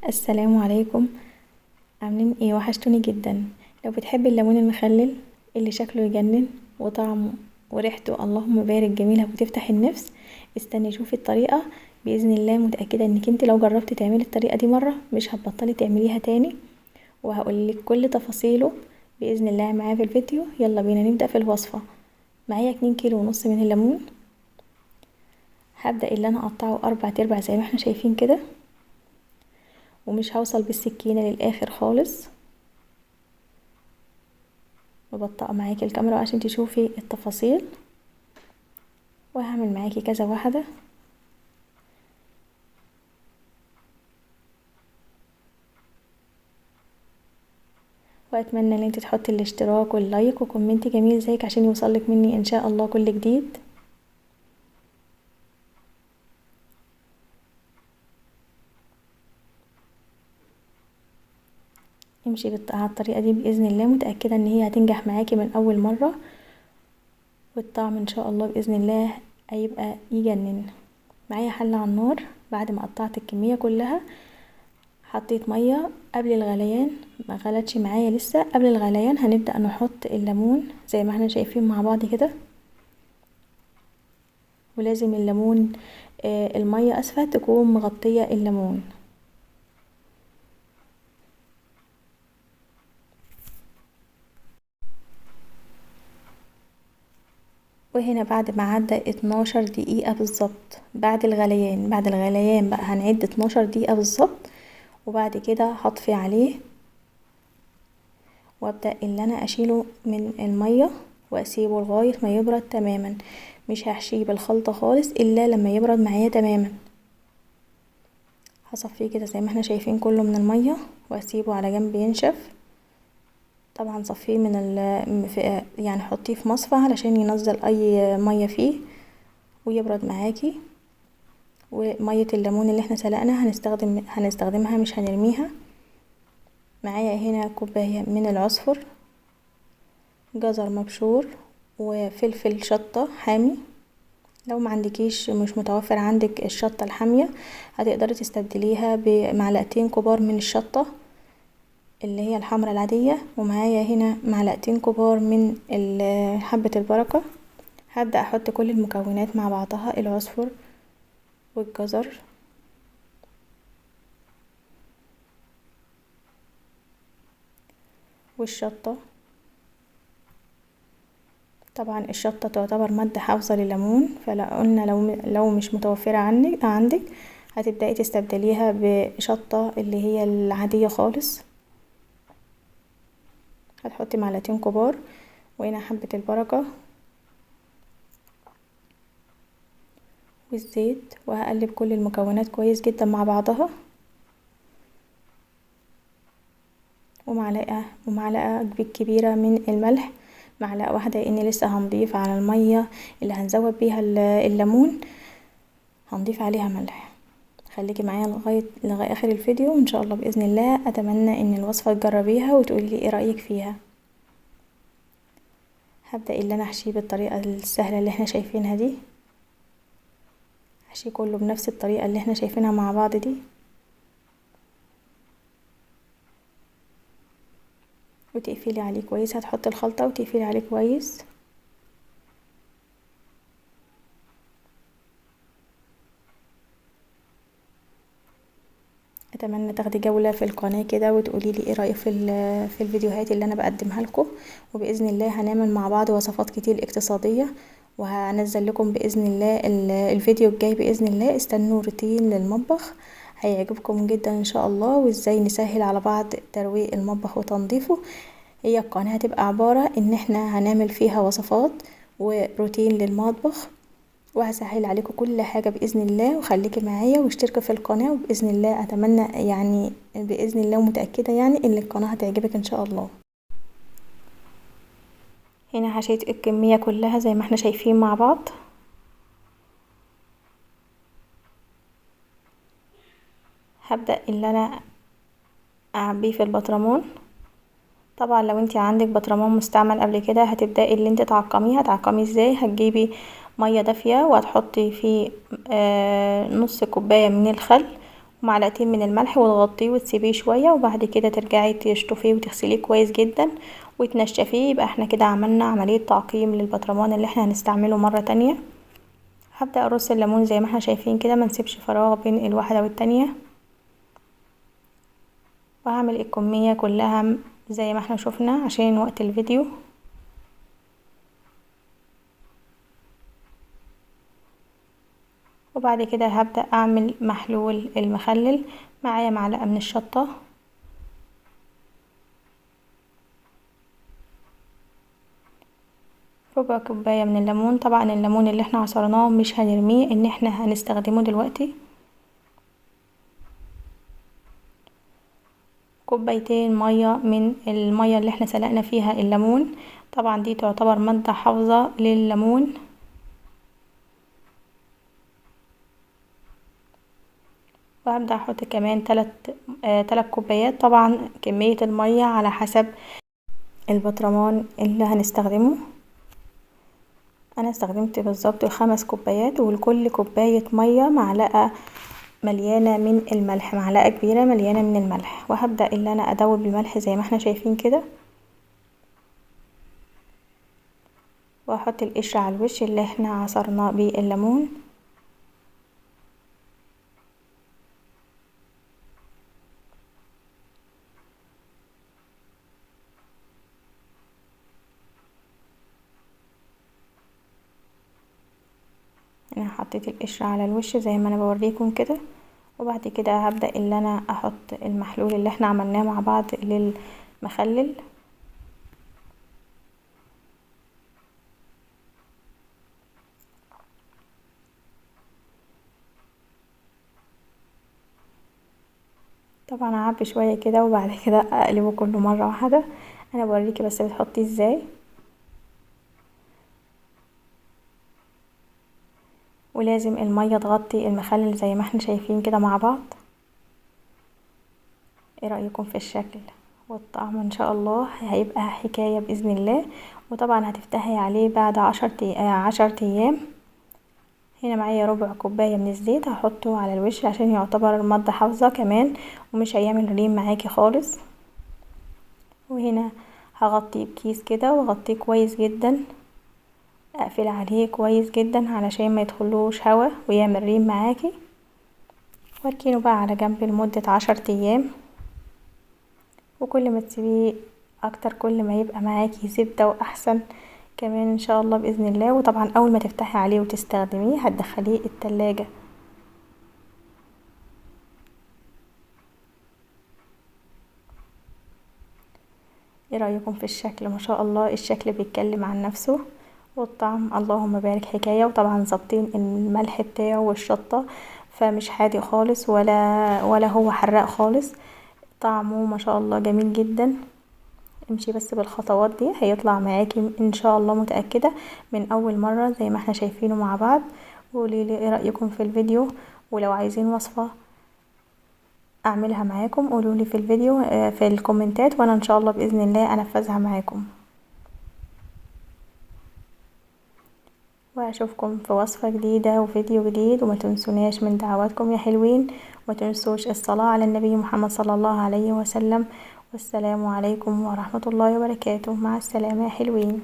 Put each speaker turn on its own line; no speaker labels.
السلام عليكم. عاملين ايه؟ وحشتوني جدا. لو بتحبي الليمون المخلل اللي شكله يجنن وطعمه وريحته اللهم بارك جميلة وتفتح النفس، استني شوفي الطريقة. بإذن الله متأكدة انك انت لو جربتي تعملي الطريقة دي مرة مش هتبطلي تعمليها تاني، وهقولك كل تفاصيله بإذن الله معايا في الفيديو. يلا بينا نبدأ في الوصفة. معايا 2 كيلو ونص من الليمون. هبدأ اللي انا اقطعه 4 زي ما احنا شايفين كده، ومش هوصل بالسكينة للآخر خالص. ببطئ معاكي الكاميرا عشان تشوفي التفاصيل، وهعمل معاكي كذا واحدة. واتمنى ان انت تحطي الاشتراك واللايك وكومنت جميل زيك عشان يوصلك مني ان شاء الله كل جديد. امشي على الطريقة دي بإذن الله، متأكدة ان هي هتنجح معاكي من اول مرة، والطعم ان شاء الله بإذن الله هيبقى يجنن. معايا حلة على النار، بعد ما قطعت الكمية كلها حطيت مية قبل الغليان. ما غلتش معايا لسه. قبل الغليان هنبدأ نحط الليمون زي ما احنا شايفين مع بعض كده. ولازم الليمون المية اسفة تكون مغطية الليمون. وهنا بعد ما عدى 12 دقيقة بالظبط بعد الغليان بقى هنعد 12 دقيقة بالظبط، وبعد كده هطفي عليه وابدأ اللي انا اشيله من المية واسيبه لغاية ما يبرد تماما. مش هحشيه بالخلطة خالص الا لما يبرد معايا تماما. هصفيه كده زي ما احنا شايفين كله من المية واسيبه على جنب ينشف. طبعا صفيه من يعني حطيه في مصفى علشان ينزل اي مية فيه ويبرد معاكي. ومية الليمون اللي احنا سلقنا هنستخدمها مش هنرميها. معايا هنا كوباية من العصفر، جزر مبشور، وفلفل شطة حامي. لو ما عندكيش مش متوفر عندك الشطة الحامية هتقدري تستبدليها بمعلقتين كبار من الشطة اللي هي الحمرا العادية. ومعايا هنا معلقتين كبار من حبة البركة. هبدأ احط كل المكونات مع بعضها، العصفر والجزر والشطة. طبعا الشطة تعتبر مادة حافظة لليمون، فلا قلنا لو مش متوفرة عندك هتبدأي تستبدليها بشطة اللي هي العادية خالص. هتحطي معلقتين كبار، وهنا حبة البركة والزيت، وهقلب كل المكونات كويس جدا مع بعضها. ومعلقة كبيرة من الملح، معلقة واحدة لان لسه هنضيف على المية اللي هنزود بيها الليمون هنضيف عليها ملح. خليكي معايا لغاية اخر الفيديو وان شاء الله باذن الله. اتمنى ان الوصفة تجربيها وتقولي لي ايه رأيك فيها. هبدأ اللي انا احشيه بالطريقة السهلة اللي احنا شايفينها دي. احشيه كله بنفس الطريقة اللي احنا شايفينها مع بعض دي، وتقفلي عليه كويس. هتحطي الخلطة وتقفلي عليه كويس. اتمنى تاخدي جولة في القناة كده وتقولي لي ايه رأيك في الفيديوهات اللي انا بقدمها لكم. وباذن الله هنعمل مع بعض وصفات كتير اقتصادية، وهنزل لكم باذن الله الفيديو الجاي باذن الله. استنوا روتين للمطبخ هيعجبكم جدا ان شاء الله، وازاي نسهل على بعض ترويق المطبخ وتنظيفه. هي القناة هتبقى عبارة ان احنا هنعمل فيها وصفات وروتين للمطبخ، وهسهل عليكم كل حاجة بإذن الله. وخليكي معايا واشتركي في القناة، وبإذن الله أتمنى يعني بإذن الله ومتأكدة يعني ان القناة هتعجبك ان شاء الله. هنا حشيت الكمية كلها زي ما احنا شايفين مع بعض. هبدأ اللي انا اعبيه في البطرمان. طبعا لو انتي عندك بطرمان مستعمل قبل كده هتبدأي اللي انتي تعقميه ازاي. هتجيبي مية دافية وهتحطي فيه نص كوباية من الخل ومعلقتين من الملح وتغطيه وتسيبيه شويه، وبعد كده ترجعي تشطفيه وتغسليه كويس جدا وتنشفيه. يبقى احنا كده عملنا عمليه تعقيم للبطرمان اللي احنا هنستعمله مره تانية. هبدأ ارص الليمون زي ما احنا شايفين كده، منسيبش فراغ بين الواحده والتانية، وهعمل الكميه كلها زي ما احنا شفنا عشان وقت الفيديو. وبعد كده هبدأ اعمل محلول المخلل. معايا معلقه من الشطه، ربع كوبايه من الليمون. طبعا الليمون اللي احنا عصرناه مش هنرميه، ان احنا هنستخدمه دلوقتي. كوبايتين ميه من الميه اللي احنا سلقنا فيها الليمون، طبعا دي تعتبر مادة حافظة لليمون. وهبدأ احط كمان 3 كوبايات. طبعا كمية المية على حسب البطرمان اللي هنستخدمه. انا استخدمت بالظبط 5 كوبايات، ولكل كوباية مية معلقة مليانة من الملح، معلقة كبيرة مليانة من الملح. وهبدأ اللي انا ادوب الملح زي ما احنا شايفين كده، واحط القشر على الوش اللي احنا عصرنا بيه الليمون. انا حطيت القشر على الوش زي ما انا بوريكم كده. وبعد كده هبدأ اللي انا احط المحلول اللي احنا عملناه مع بعض للمخلل. طبعا هعبي شوية كده وبعد كده اقلبه كله مرة واحدة. انا بوريكي بس بتحطيه ازاي. ولازم المية تغطي المخلل زي ما احنا شايفين كده مع بعض. ايه رأيكم في الشكل والطعم؟ ان شاء الله هيبقى حكاية بإذن الله. وطبعا هتفتحي عليه بعد 10 ايام. هنا معايا ربع كوباية من الزيت، هحطه على الوش عشان يعتبر مادة حافظة كمان، ومش هيعمل ريم معاكي خالص. وهنا هغطيه بكيس كده واغطيه كويس جدا، اقفل عليه كويس جدا علشان ما يدخلوش هوا ويعمل ريم معاكي. واركينه بقى على جنب لمدة 10 ايام. وكل ما تسيبيه اكتر كل ما يبقى معاكي زبدة واحسن كمان ان شاء الله باذن الله. وطبعا اول ما تفتحي عليه وتستخدميه هتدخليه التلاجة. ايه رايكم في الشكل؟ ما شاء الله الشكل بيتكلم عن نفسه، والطعم اللهم بارك حكايه. وطبعا ظابطين الملح بتاعه والشطه، فمش حادق خالص ولا هو حراق خالص. طعمه ما شاء الله جميل جدا. امشي بس بالخطوات دي هيطلع معاكي ان شاء الله، متأكدة من اول مرة زي ما احنا شايفينه مع بعض. وقوليلي ايه رأيكم في الفيديو، ولو عايزين وصفة اعملها معاكم قولولي في الفيديو في الكومنتات، وانا ان شاء الله باذن الله انفذها معاكم. واشوفكم في وصفة جديدة وفيديو جديد. وما تنسوناش من دعواتكم يا حلوين، وما تنسوش الصلاة على النبي محمد صلى الله عليه وسلم. والسلام عليكم ورحمة الله وبركاته. مع السلامة يا حلوين.